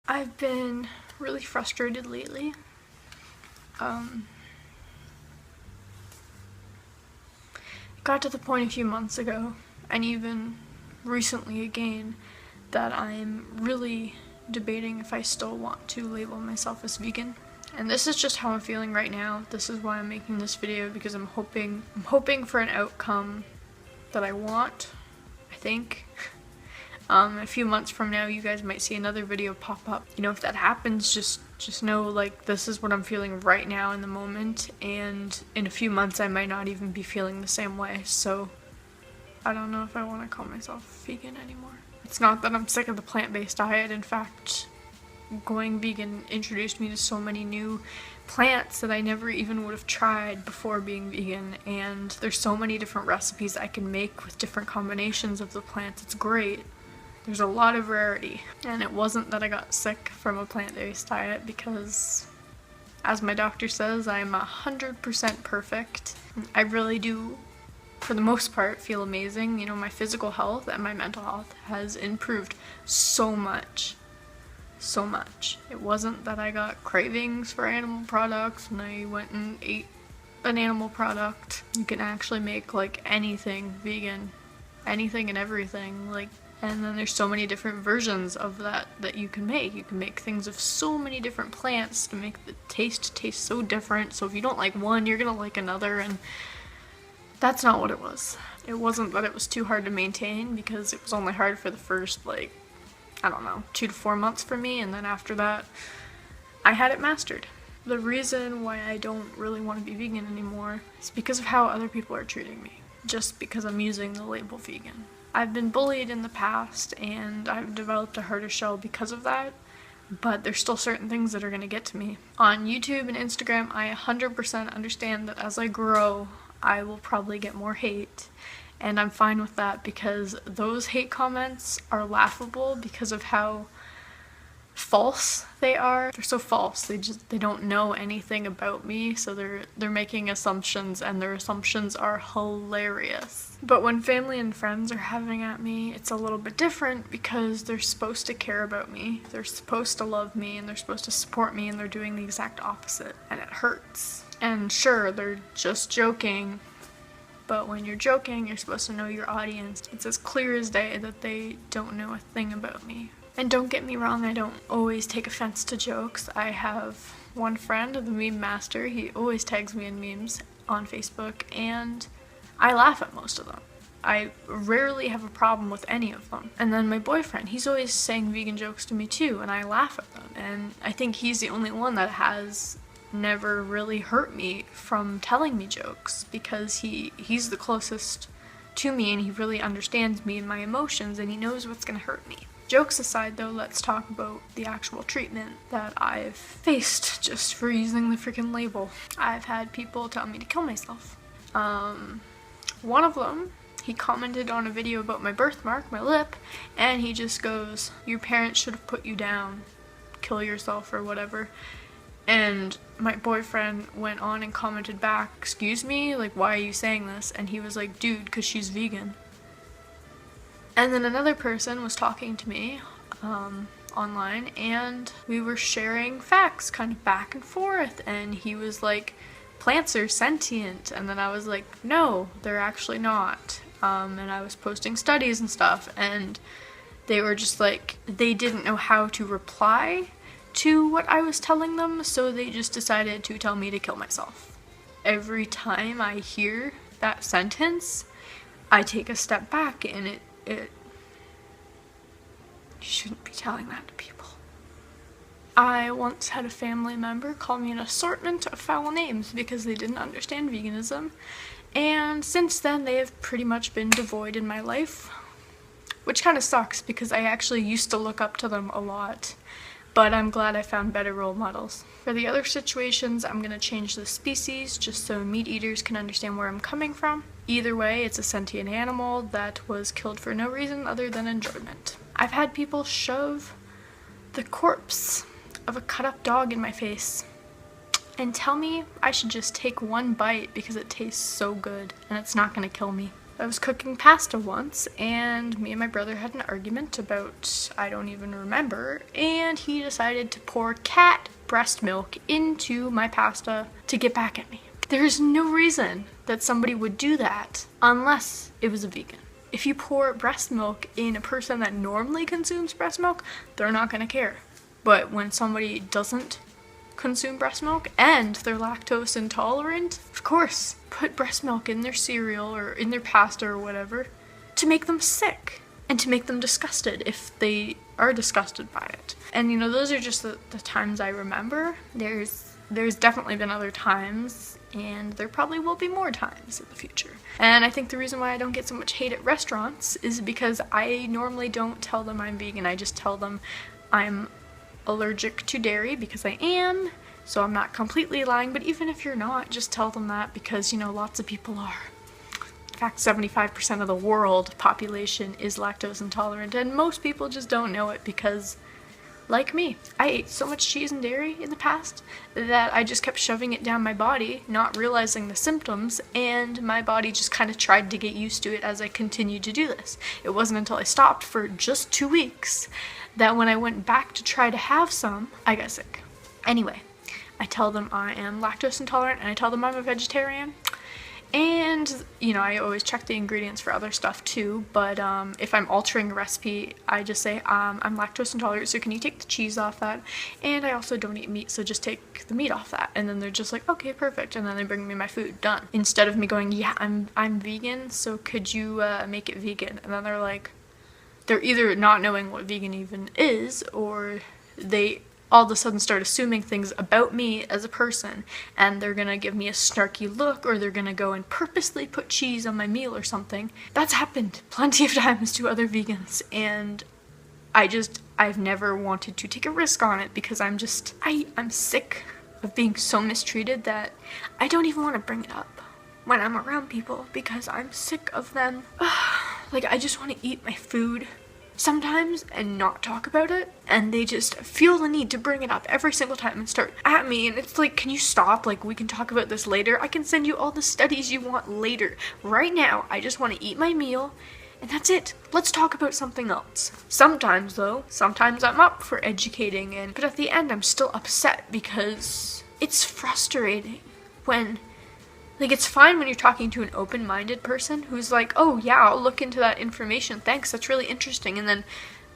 I've been really frustrated lately. It got to the point a few months ago, and even recently again, that I'm really debating if I still want to label myself as vegan. And this is just how I'm feeling right now. This is why I'm making this video, because I'm hoping for an outcome that I want, I think. A few months from now, you guys might see another video pop up. You know, if that happens, just know, like, this is what I'm feeling right now in the moment, and in a few months I might not even be feeling the same way, so I don't know if I want to call myself vegan anymore. It's not that I'm sick of the plant-based diet. In fact, going vegan introduced me to so many new plants that I never even would have tried before being vegan, and there's so many different recipes I can make with different combinations of the plants. It's great. There's a lot of variety, and it wasn't that I got sick from a plant-based diet, because as my doctor says, I'm 100% perfect. I really do, for the most part, feel amazing. You know, my physical health and my mental health has improved so much. So much. It wasn't that I got cravings for animal products and I went and ate an animal product. You can actually make like anything vegan, anything and everything, like, and then there's so many different versions of that you can make. You can make things of so many different plants to make the taste so different. So if you don't like one, you're gonna like another, and that's not what it was. It wasn't that it was too hard to maintain, because it was only hard for the first, like, I don't know, 2 to 4 months for me, and then after that, I had it mastered. The reason why I don't really want to be vegan anymore is because of how other people are treating me, just because I'm using the label vegan. I've been bullied in the past, and I've developed a harder shell because of that, but there's still certain things that are going to get to me. On YouTube and Instagram, I 100% understand that as I grow, I will probably get more hate, and I'm fine with that, because those hate comments are laughable because of how false they are. They're so false. They don't know anything about me, so they're making assumptions, and their assumptions are hilarious. But when family and friends are having at me, it's a little bit different, because they're supposed to care about me, they're supposed to love me, and they're supposed to support me, and they're doing the exact opposite, and it hurts. And sure, they're just joking, but when you're joking, you're supposed to know your audience. It's as clear as day that they don't know a thing about me. And don't get me wrong, I don't always take offense to jokes. I have one friend, the meme master. He always tags me in memes on Facebook, and I laugh at most of them. I rarely have a problem with any of them. And then my boyfriend, he's always saying vegan jokes to me too, and I laugh at them. And I think he's the only one that has never really hurt me from telling me jokes, because he's the closest to me, and he really understands me and my emotions, and he knows what's gonna hurt me. Jokes aside though, let's talk about the actual treatment that I've faced just for using the freaking label. I've had people tell me to kill myself. One of them, he commented on a video about my birthmark, my lip, and he just goes, "Your parents should have put you down, kill yourself," or whatever. And my boyfriend went on and commented back, "Excuse me, like, why are you saying this?" And he was like, "Dude, 'cause she's vegan." And then another person was talking to me online, and we were sharing facts kind of back and forth, and he was like, "Plants are sentient," and then I was like, "No, they're actually not." And I was posting studies and stuff, and they were just like, they didn't know how to reply to what I was telling them, so they just decided to tell me to kill myself. Every time I hear that sentence, I take a step back, and you shouldn't be telling that to people. I once had a family member call me an assortment of foul names because they didn't understand veganism, and since then they have pretty much been devoid in my life, which kind of sucks, because I actually used to look up to them a lot. But I'm glad I found better role models. For the other situations, I'm gonna change the species just so meat eaters can understand where I'm coming from. Either way, it's a sentient animal that was killed for no reason other than enjoyment. I've had people shove the corpse of a cut up dog in my face and tell me I should just take one bite because it tastes so good and it's not gonna kill me. I was cooking pasta once, and me and my brother had an argument about, I don't even remember, and he decided to pour cat breast milk into my pasta to get back at me. There's no reason that somebody would do that unless it was a vegan. If you pour breast milk in a person that normally consumes breast milk, they're not gonna care. But when somebody doesn't consume breast milk and they're lactose intolerant, of course, put breast milk in their cereal or in their pasta or whatever to make them sick and to make them disgusted if they are disgusted by it. And those are just the times I remember. There's definitely been other times, and there probably will be more times in the future. And I think the reason why I don't get so much hate at restaurants is because I normally don't tell them I'm vegan. I just tell them I'm allergic to dairy, because I am, so I'm not completely lying. But even if you're not, just tell them that, because lots of people are. In fact, 75% of the world population is lactose intolerant, and most people just don't know it because, like me, I ate so much cheese and dairy in the past that I just kept shoving it down my body, not realizing the symptoms, and my body just kind of tried to get used to it as I continued to do this. It wasn't until I stopped for just 2 weeks that when I went back to try to have some, I got sick. Anyway, I tell them I am lactose intolerant, and I tell them I'm a vegetarian. And, I always check the ingredients for other stuff too, but if I'm altering a recipe, I just say, I'm lactose intolerant, so can you take the cheese off that? And I also don't eat meat, so just take the meat off that. And then they're just like, okay, perfect. And then they bring me my food, done. Instead of me going, yeah, I'm vegan, so could you make it vegan? And then they're either not knowing what vegan even is, or they all of a sudden start assuming things about me as a person, and they're gonna give me a snarky look, or they're gonna go and purposely put cheese on my meal or something. That's happened plenty of times to other vegans, and I've never wanted to take a risk on it, because I'm sick of being so mistreated that I don't even want to bring it up when I'm around people, because I'm sick of them. I just want to eat my food sometimes and not talk about it, and they just feel the need to bring it up every single time and start at me, and it's like, can you stop? We can talk about this later. I can send you all the studies you want later. Right now, I just want to eat my meal, and that's it. Let's talk about something else. Sometimes I'm up for educating, but at the end I'm still upset, because it's frustrating when it's fine when you're talking to an open-minded person who's like, oh yeah, I'll look into that information, thanks, that's really interesting, and then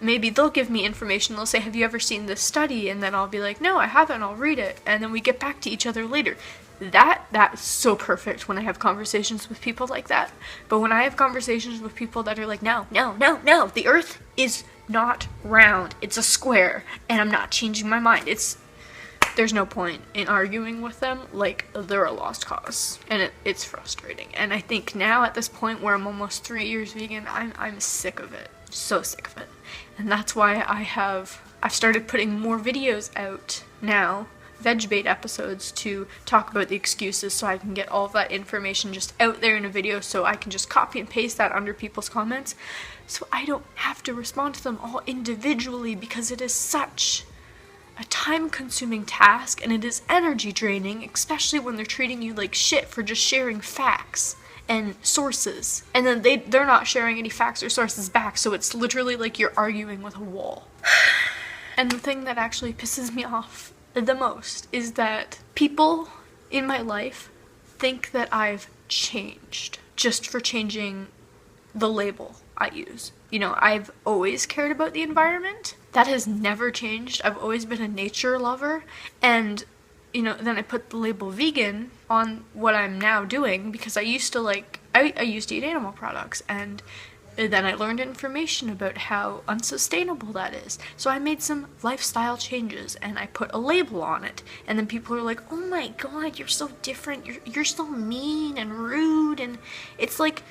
maybe they'll give me information, they'll say, have you ever seen this study? And then I'll be like, no, I haven't, I'll read it, and then we get back to each other later. That's so perfect when I have conversations with people like that. But when I have conversations with people that are like, no, the earth is not round, it's a square, and I'm not changing my mind, there's no point in arguing with them, they're a lost cause, and it's frustrating. And I think now at this point where I'm almost 3 years vegan, I'm sick of it, so sick of it. And that's why I've started putting more videos out now, veg bait episodes, to talk about the excuses, so I can get all of that information just out there in a video, so I can just copy and paste that under people's comments, so I don't have to respond to them all individually, because it is such a time-consuming task, and it is energy draining, especially when they're treating you like shit for just sharing facts and sources, and then they're not sharing any facts or sources back, so it's literally like you're arguing with a wall. And the thing that actually pisses me off the most is that people in my life think that I've changed just for changing the label I use. I've always cared about the environment. That has never changed. I've always been a nature lover, and then I put the label vegan on what I'm now doing, because I used to I used to eat animal products, and then I learned information about how unsustainable that is. So I made some lifestyle changes, and I put a label on it, and then people are like, oh my god, you're so different, you're so mean and rude, and it's like,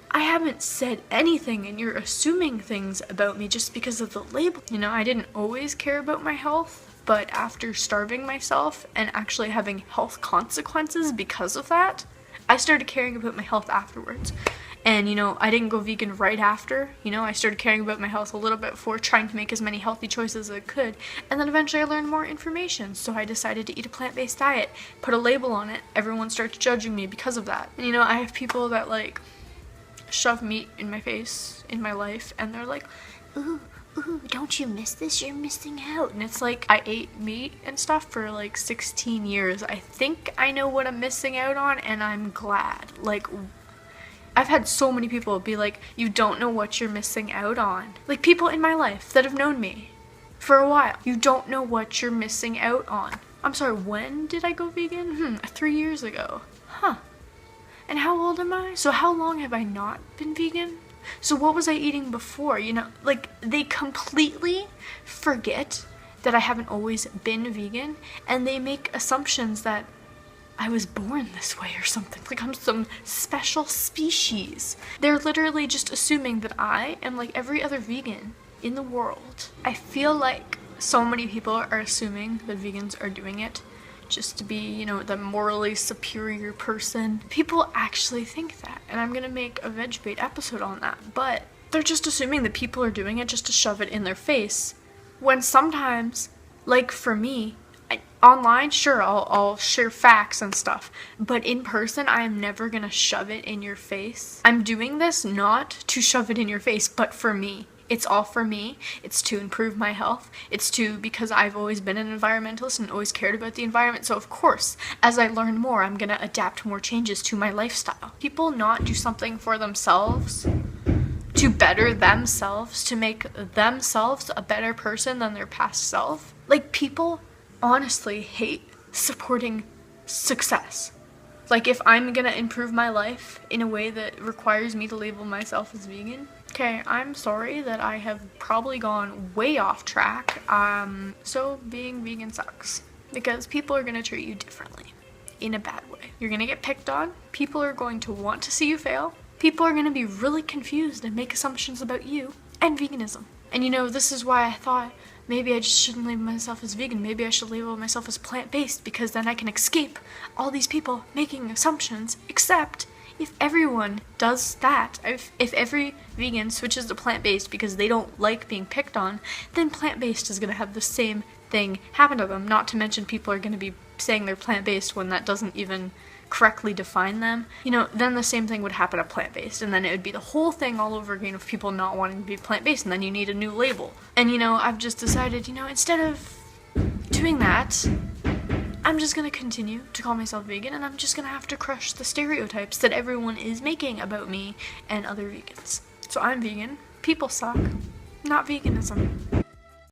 I haven't said anything, and you're assuming things about me just because of the label. I didn't always care about my health, but after starving myself and actually having health consequences because of that, I started caring about my health afterwards. And, I didn't go vegan right after. I started caring about my health a little bit before, trying to make as many healthy choices as I could. And then eventually I learned more information, so I decided to eat a plant-based diet, put a label on it. Everyone started judging me because of that. And, I have people that, shove meat in my face in my life, and they're like, ooh, don't you miss this? You're missing out. And it's like, I ate meat and stuff for like 16 years. I think I know what I'm missing out on, and I'm glad. Like, I've had so many people be like, you don't know what you're missing out on. Like, people in my life that have known me for a while. You don't know what you're missing out on. I'm sorry, when did I go vegan? 3 years ago. Huh. And how old am I? So how long have I not been vegan? So what was I eating before? You know, like, they completely forget that I haven't always been vegan, and they make assumptions that I was born this way or something, like I'm some special species. They're literally just assuming that I am like every other vegan in the world. I feel like so many people are assuming that vegans are doing it just to be, you know, the morally superior person. People actually think that, and I'm gonna make a veg bait episode on that, but they're just assuming that people are doing it just to shove it in their face, when sometimes, like for me, online, sure, I'll share facts and stuff, but in person, I am never gonna shove it in your face. I'm doing this not to shove it in your face, but for me. It's all for me. It's to improve my health. It's because I've always been an environmentalist and always cared about the environment. So of course, as I learn more, I'm gonna adapt more changes to my lifestyle. People not do something for themselves, to better themselves, to make themselves a better person than their past self. Like, people honestly hate supporting success. Like, if I'm gonna improve my life in a way that requires me to label myself as vegan, okay, I'm sorry that I have probably gone way off track. So being vegan sucks, because people are gonna treat you differently in a bad way. You're gonna get picked on. People are going to want to see you fail. People are gonna be really confused and make assumptions about you and veganism. And you know, this is why I thought maybe I just shouldn't label myself as vegan. Maybe I should label myself as plant-based, because then I can escape all these people making assumptions. Except if everyone does that, if every vegan switches to plant-based because they don't like being picked on, then plant-based is going to have the same thing happen to them. Not to mention, people are going to be saying they're plant-based when that doesn't even correctly define them. You know, then the same thing would happen to plant-based, and then it would be the whole thing all over again of people not wanting to be plant-based, and then you need a new label. And you know, I've just decided, you know, instead of doing that, I'm just gonna continue to call myself vegan, and I'm just gonna have to crush the stereotypes that everyone is making about me and other vegans. So I'm vegan. People suck. Not veganism.